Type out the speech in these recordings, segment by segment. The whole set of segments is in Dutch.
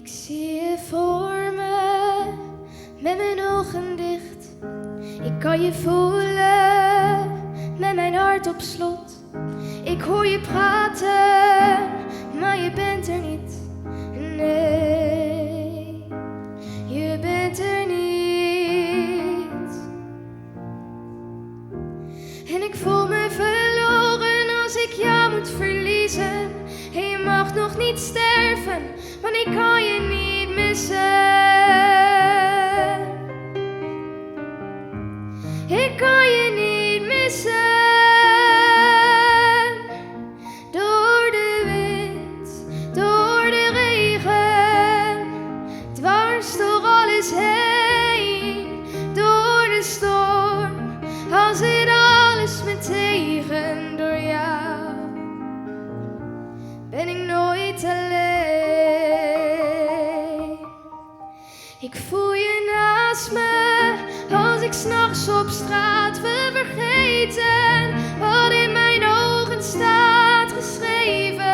zie je voor me, met mijn ogen dicht. Ik kan je voelen, met mijn hart op slot. Ik hoor je praten, maar je bent er niet. Nee, je bent er niet. En ik voel me verloren als ik jou moet verliezen. En je mag nog niet sterven, want ik kan je niet missen. Ik kan je niet missen. Door de wind, door de regen, dwars door alles heen. Door de storm, al zit alles me tegen. Door jou ben ik nooit alleen. Ik voel je naast me, als ik 's nachts op straat wil vergeten wat in mijn ogen staat geschreven.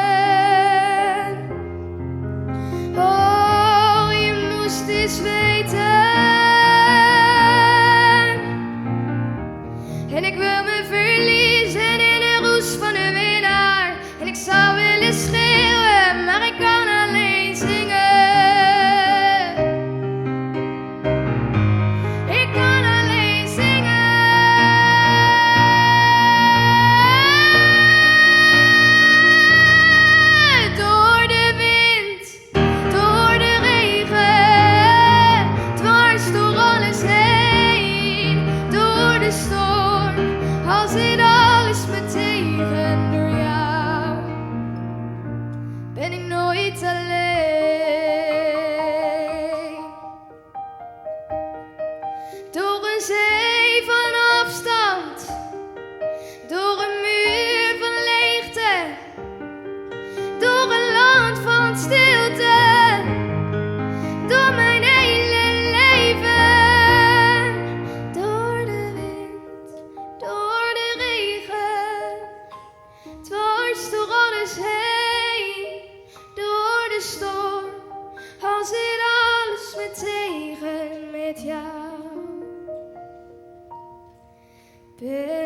Oh, je moest eens weten. En ik wil me verliezen in de roes van de winnaar. En ik zou willen schreeuwen, maar ik kan alleen zingen. Ik kan alleen zingen. Door de wind, door de regen, dwars door alles heen. Door de storm, al zit alles me tegen. Door jou ben ik nooit alleen. Door een zee van afstand, door een muur van leegte, door een land van stilte, door mijn hele leven. Door de wind, door de regen, dwars door alles heen. Door de storm, al zit alles me tegen. Met jou ben